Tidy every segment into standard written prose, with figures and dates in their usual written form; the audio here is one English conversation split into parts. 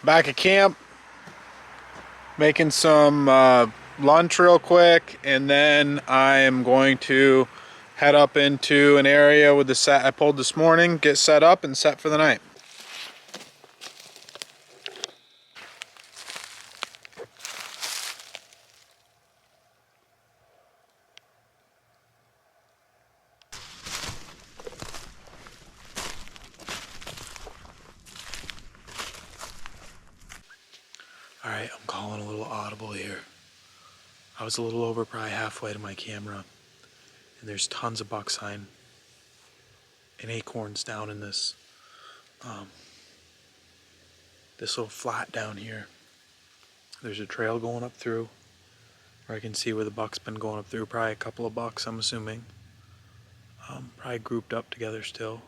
Back at camp, making some lunch real quick, and then I am going to head up into an area with the set I pulled this morning, get set up and set for the night. Alright, I'm calling a little audible here. I was a little over probably halfway to my camera, and there's tons of buck sign and acorns down in this this little flat down here. There's a trail going up through where I can see where the buck's been going up through. Probably a couple of bucks, I'm assuming. Probably grouped up together still.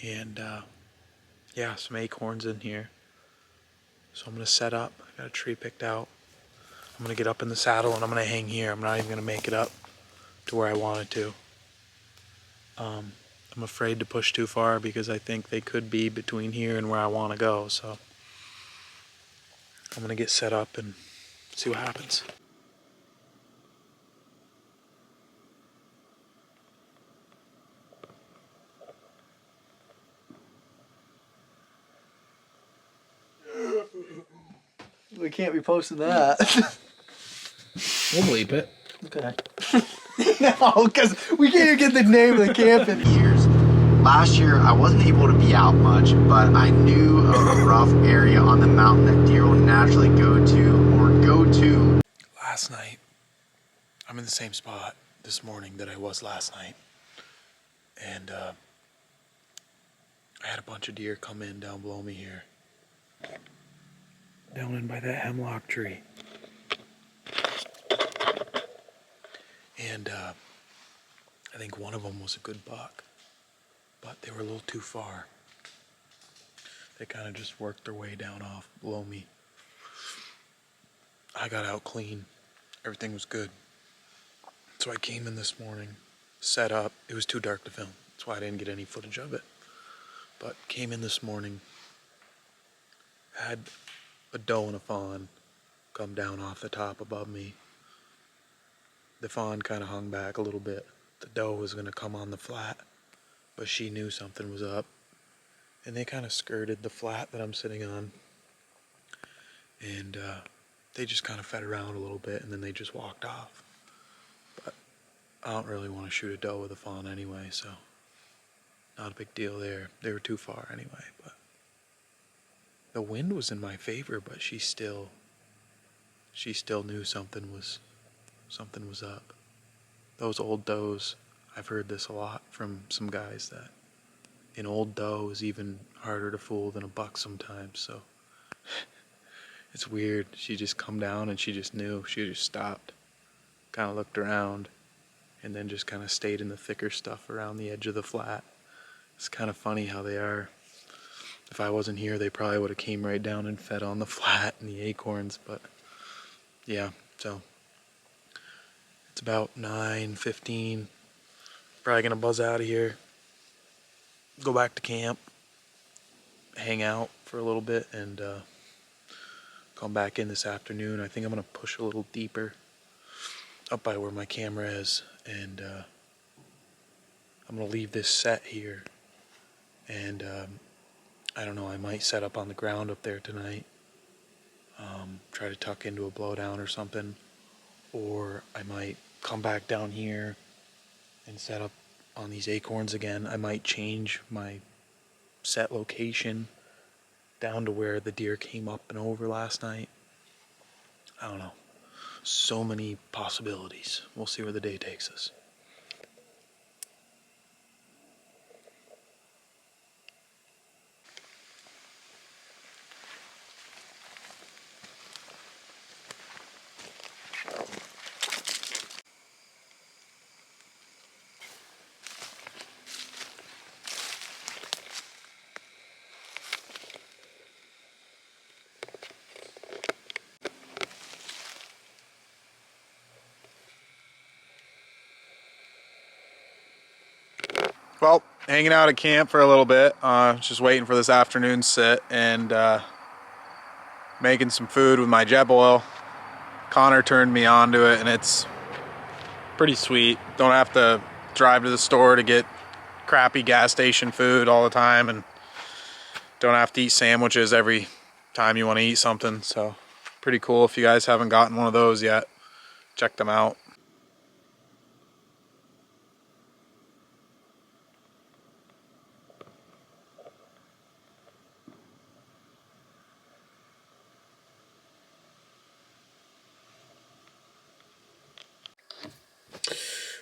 And yeah, some acorns in here. So I'm gonna set up. I got a tree picked out. I'm gonna get up in the saddle and I'm gonna hang here. I'm not even gonna make it up to where I wanted to. I'm afraid to push too far because I think they could be between here and where I want to go. So I'm gonna get set up and see what happens. We can't be posting that. We'll bleep it. Okay. No, because we can't even get the name of the camp in years. Last year, I wasn't able to be out much, but I knew of a rough area on the mountain that deer will naturally go to. Last night, I'm in the same spot this morning that I was last night. And I had a bunch of deer come in down below me here. Down in by that hemlock tree. And I think one of them was a good buck, but they were a little too far. They kind of just worked their way down off below me. I got out clean. Everything was good. So I came in this morning, set up. It was too dark to film. That's why I didn't get any footage of it. But came in this morning, had a doe and a fawn come down off the top above me. The fawn kind of hung back a little bit. The doe was going to come on the flat, but she knew something was up. And they kind of skirted the flat that I'm sitting on. And they just kind of fed around a little bit, and then they just walked off. But I don't really want to shoot a doe with a fawn anyway, so not a big deal there. They were too far anyway, but the wind was in my favor, but she still knew something was up. Those old does, I've heard this a lot from some guys, that an old doe is even harder to fool than a buck sometimes. So it's weird. She just come down and she just knew. She just stopped, kind of looked around, and then just kind of stayed in the thicker stuff around the edge of the flat. It's kind of funny how they are. If I wasn't here, they probably would have came right down and fed on the flat and the acorns. But yeah, so it's about 9:15. Probably gonna buzz out of here, go back to camp, hang out for a little bit, and come back in this afternoon. I think I'm gonna push a little deeper up by where my camera is, and I'm gonna leave this set here. And I don't know, I might set up on the ground up there tonight, try to tuck into a blowdown or something, or I might come back down here and set up on these acorns again. I might change my set location down to where the deer came up and over last night. I don't know. So many possibilities. We'll see where the day takes us. Well, hanging out at camp for a little bit. Just waiting for this afternoon sit and making some food with my Jetboil. Connor turned me on to it, and it's pretty sweet. Don't have to drive to the store to get crappy gas station food all the time, and don't have to eat sandwiches every time you want to eat something. So pretty cool. If you guys haven't gotten one of those yet, check them out.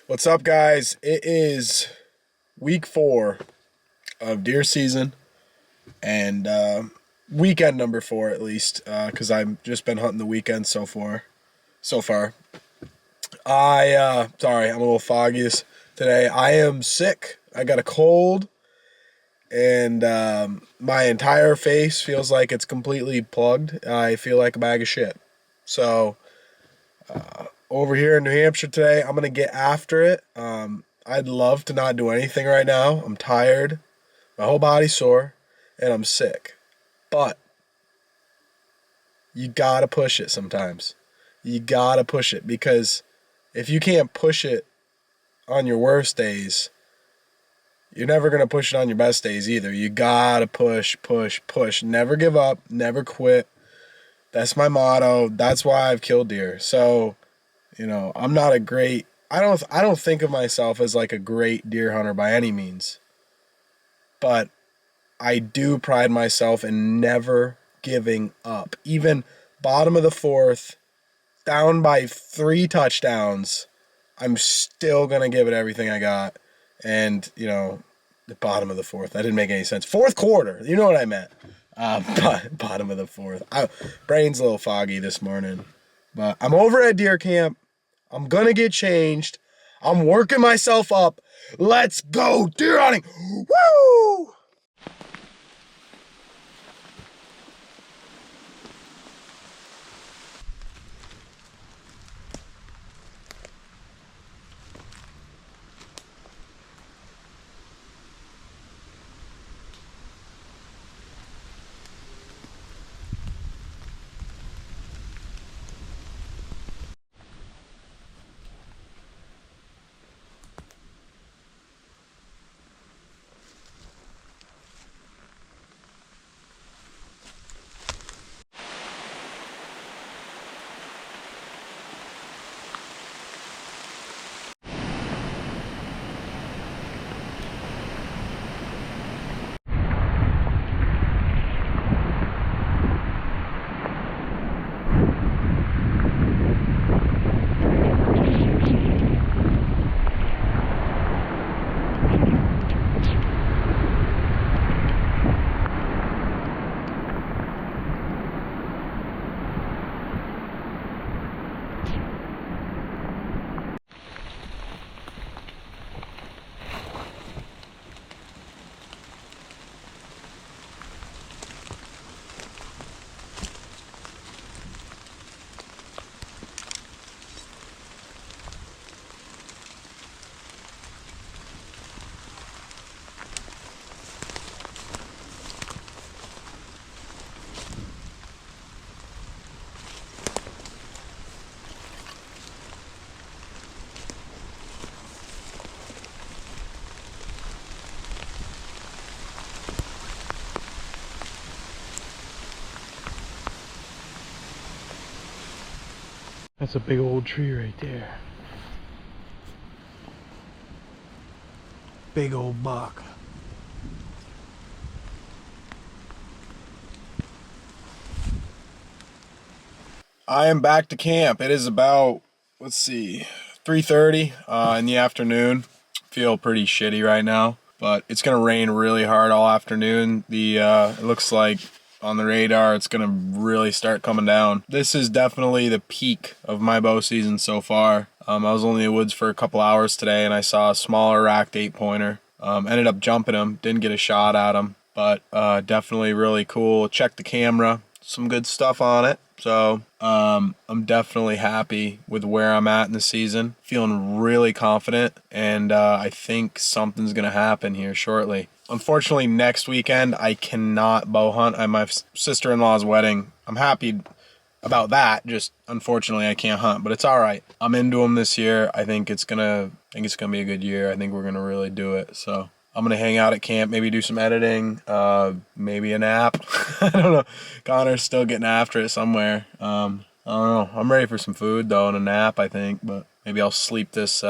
What's up, guys? It is week 4 of deer season, and weekend number 4 at least, because I've just been hunting the weekend so far. Sorry, I'm a little foggy today. I am sick. I got a cold, and my entire face feels like it's completely plugged. I feel like a bag of shit. So over here in New Hampshire today, I'm going to get after it. I'd love to not do anything right now. I'm tired. My whole body's sore, and I'm sick. But you got to push it sometimes. You got to push it, because if you can't push it on your worst days, you're never going to push it on your best days either. You got to push. Never give up. Never quit. That's my motto. That's why I've killed deer. So, I'm not a great, I don't think of myself as like a great deer hunter by any means. But I do pride myself in never giving up. Even bottom of the 4th, down by 3 touchdowns, I'm still going to give it everything I got. And, the bottom of the 4th, that didn't make any sense. 4th quarter, you know what I meant. Bottom of the 4th. Brain's a little foggy this morning. But I'm over at deer camp. I'm going to get changed. I'm working myself up. Let's go deer hunting. Woo! That's a big old tree right there. Big old buck. I am back to camp. It is about, 3:30 in the afternoon. Feel pretty shitty right now, but it's gonna rain really hard all afternoon. It looks like on the radar it's gonna really start coming down. This is definitely the peak of my bow season so far. I was only in the woods for a couple hours today, and I saw a smaller racked 8-pointer. Ended up jumping him, didn't get a shot at him, but definitely really cool. Check the camera. some good stuff on it. So I'm definitely happy with where I'm at in the season. Feeling really confident, and I think something's going to happen here shortly. Unfortunately, next weekend I cannot bow hunt. I'm my sister-in-law's wedding. I'm happy about that. Just unfortunately I can't hunt, but it's all right. I'm into them this year. I think it's gonna be a good year. I think we're gonna really do it. So I'm gonna hang out at camp, maybe do some editing, maybe a nap. I don't know. Connor's still getting after it somewhere. I don't know. I'm ready for some food though and a nap, I think, but maybe I'll sleep this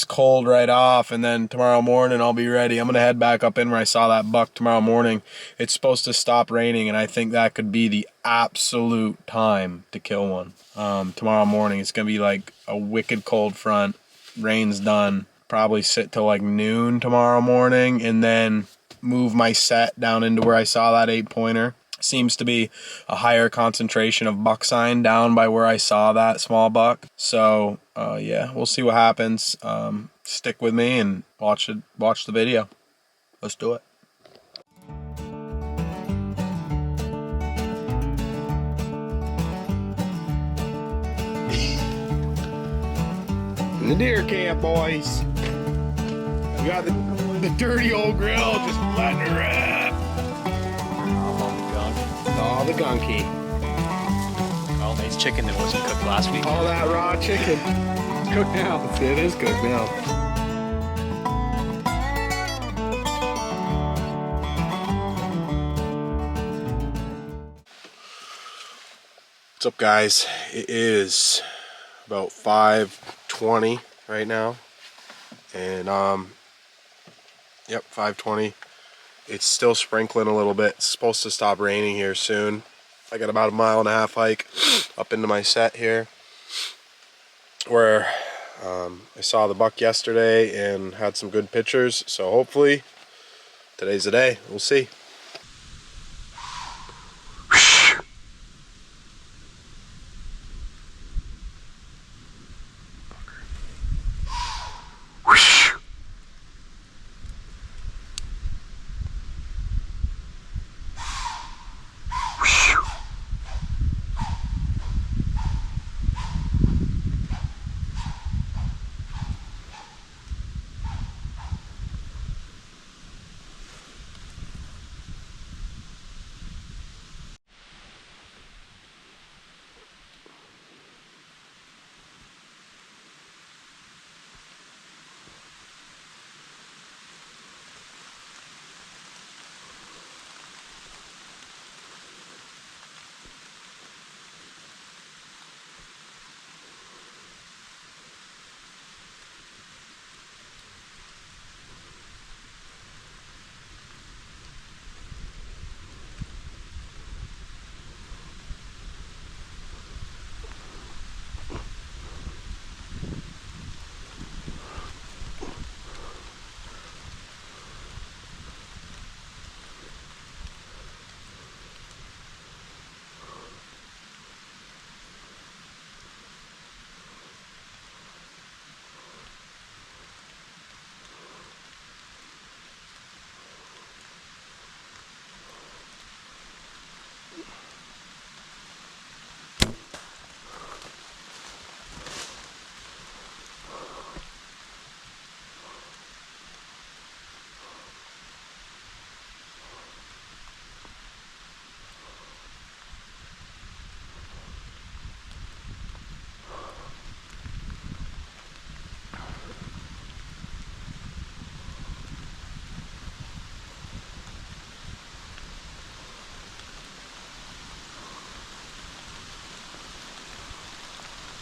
cold right off, and then tomorrow morning I'll be ready. I'm gonna head back up in where I saw that buck tomorrow morning. It's supposed to stop raining, and I think that could be the absolute time to kill one. Tomorrow morning it's gonna be like a wicked cold front. Rain's done. Probably sit till like noon tomorrow morning, and then move my set down into where I saw that 8-pointer. Seems to be a higher concentration of buck sign down by where I saw that small buck. So yeah, we'll see what happens. Stick with me and watch the video. Let's do it. The deer camp, boys. We got the dirty old grill, just letting her rip. All the gunky. All nice chicken that wasn't cooked last week. All that raw chicken. Cooked now. It is cooked now. What's up, guys? It is about 5:20 right now. And yep, 5:20. It's still sprinkling a little bit. It's supposed to stop raining here soon. I got about a 1.5 mile hike up into my set here, where I saw the buck yesterday and had some good pictures. So hopefully today's the day. We'll see.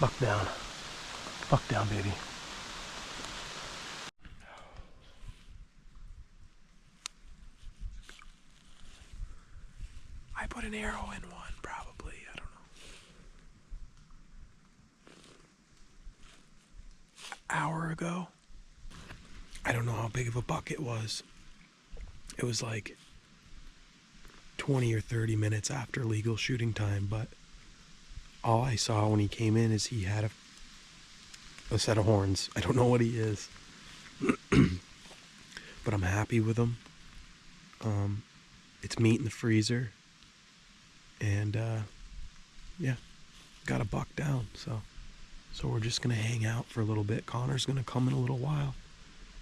Buck down. Buck down, baby. I put an arrow in one, probably. I don't know. Hour ago. I don't know how big of a buck it was. It was like 20 or 30 minutes after legal shooting time, but all I saw when he came in is he had a set of horns. I don't know what he is. But I'm happy with him. It's meat in the freezer. And yeah, got a buck down. So we're just gonna hang out for a little bit. Connor's gonna come in a little while,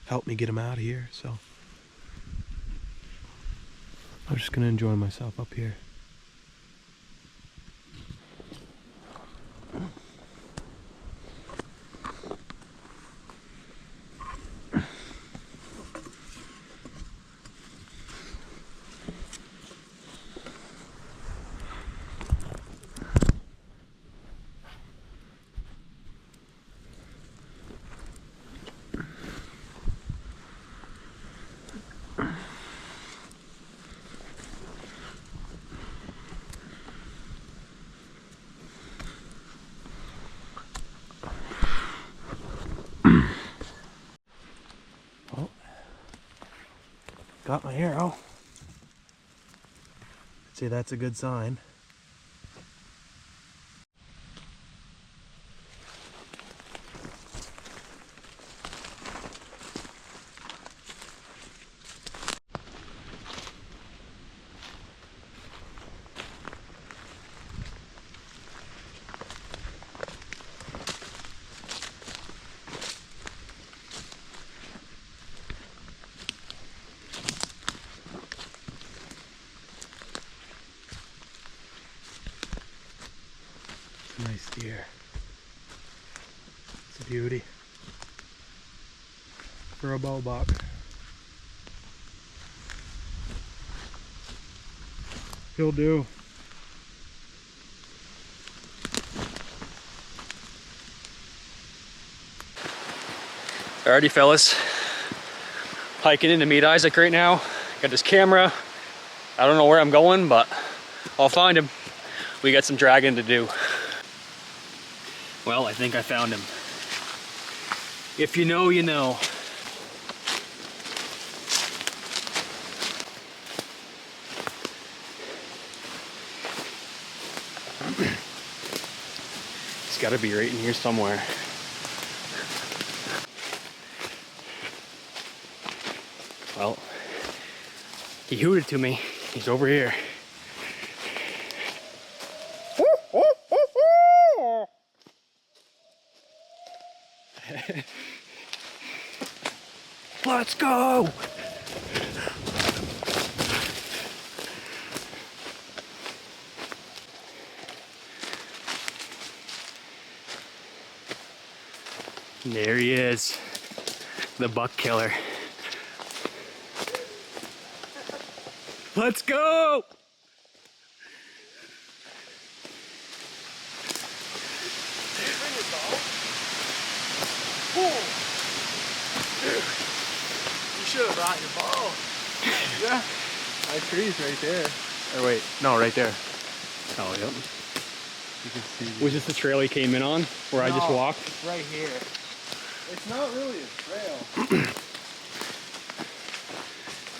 help me get him out of here. So I'm just gonna enjoy myself up here. Oh, got my arrow. I'd say that's a good sign. Nice deer. It's a beauty for a bow buck. He'll do. Alrighty, fellas. Hiking into Meat Isaac right now. Got this camera. I don't know where I'm going, but I'll find him. We got some dragging to do. Well, I think I found him. If you know, you know. He's got to be right in here somewhere. Well, he hooted to me. He's over here. Let's go! There he is, the buck killer. Let's go! You should have brought your ball. Yeah. My tree's right there. Or wait, no, right there. Oh, yep. You can see. Was this the trail he came in on, where I just No, walked? It's right here. It's not really a trail.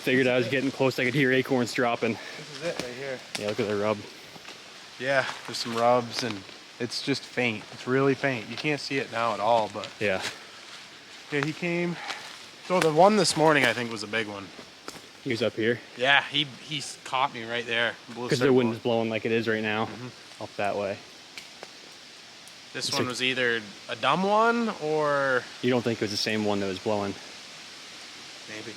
Figured I was getting close, I could hear acorns dropping. This is it right here. Yeah, look at the rub. Yeah, there's some rubs and it's just faint. It's really faint. You can't see it now at all, but Yeah. yeah, he came. So the one this morning I think was a big one. He was up here. Yeah, he caught me right there. Because the wind is blowing like it is right now, up that way. This It's one like- was either a dumb one or You don't think it was the same one that was blowing? maybe.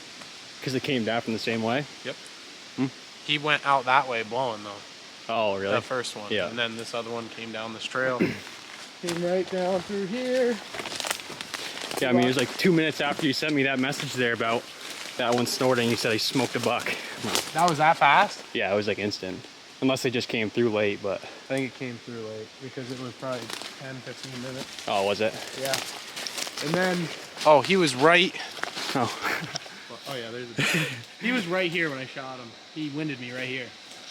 Because it came down from the same way? Yep. Hmm. He went out that way blowing though. Oh, really? That first one. Yeah. And then this other one came down this trail. Came right down through here. Yeah, I mean, it was like 2 minutes after you sent me that message there about that one snorting, you said I smoked a buck. That was that fast? Yeah, it was like instant. Unless they just came through late, but... I think it came through late because it was probably 10, 15 minutes. Oh, was it? Yeah. And then, oh, he was right. Oh. Oh yeah, there's a he was right here when I shot him. He winded me right here.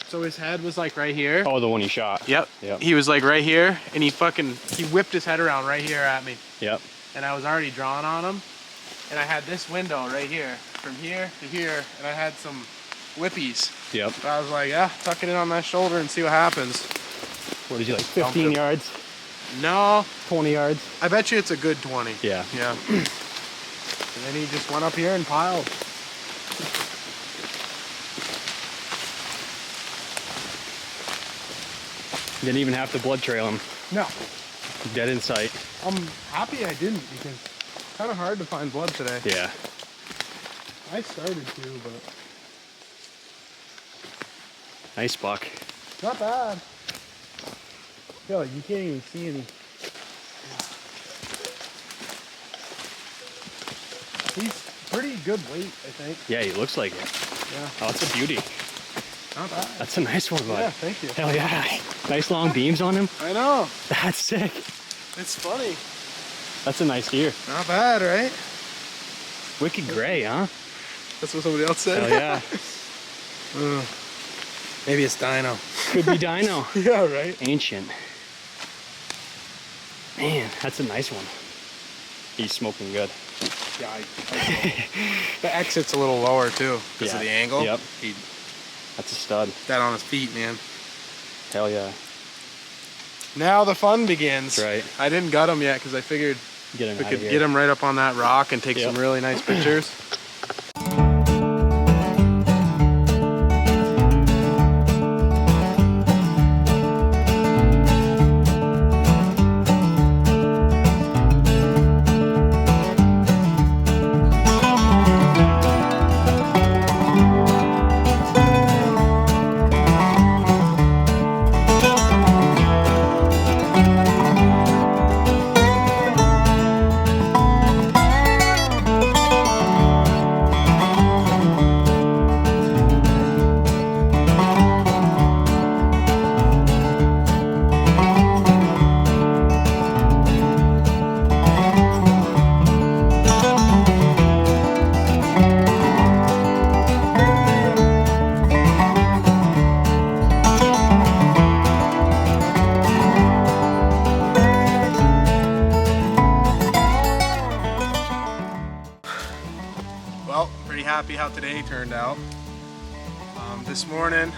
So his head was like right here. Oh, the one you shot. Yep. Yep. He was like right here and he whipped his head around right here at me. Yep. And I was already drawn on him. And I had this window right here, from here to here, and I had some whippies. Yep. So I was like, yeah, tuck it in on that shoulder and see what happens. What did you, like Dumped 15 him. yards? No, 20 yards? I bet you it's a good 20. Yeah. Yeah. And then he just went up here and piled. Didn't even have to blood trail him. No. Dead in sight. I'm happy I didn't because it's kind of hard to find blood today. Yeah. I started to, but Nice buck. not bad. I feel like you can't even see any. He's pretty good weight, I think. Yeah, he looks like it. Yeah. Oh, that's a beauty. Not bad. That's a nice one, bud. Yeah, thank you. Hell yeah. Nice long beams on him. I know. That's sick. It's funny. That's a nice deer. Not bad, right? Wicked gray, huh? That's what somebody else said. Hell yeah. Maybe it's Dino. Could be Dino. Yeah, right? Ancient. Man, that's a nice one. He's smoking good. Yeah, the exit's a little lower too because Yeah. of the angle. Yep. That's a stud. That on his feet, man. Hell yeah. Now the fun begins. That's right. I didn't gut him yet because I figured Get him we out could of here. get him right up on that rock and take Yep. some really nice pictures. Well, I'm pretty happy how today turned out. This morning,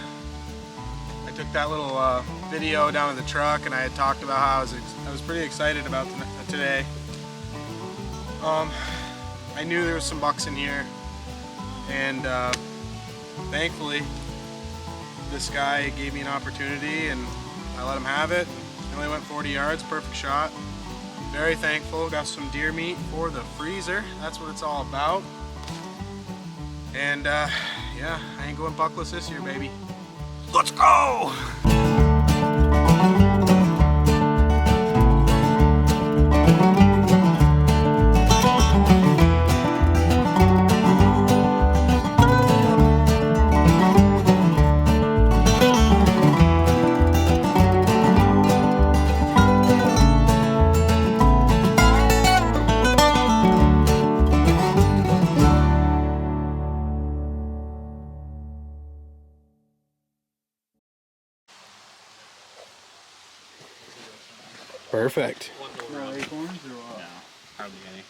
I took that little video down to the truck, and I had talked about how I was pretty excited about today. I knew there was some bucks in here, and thankfully, this guy gave me an opportunity, and I let him have it. I only went 40 yards, perfect shot. Very thankful. Got some deer meat for the freezer. That's what it's all about. And yeah, I ain't going buckless this year, baby. Let's go! Perfect. No, hardly any.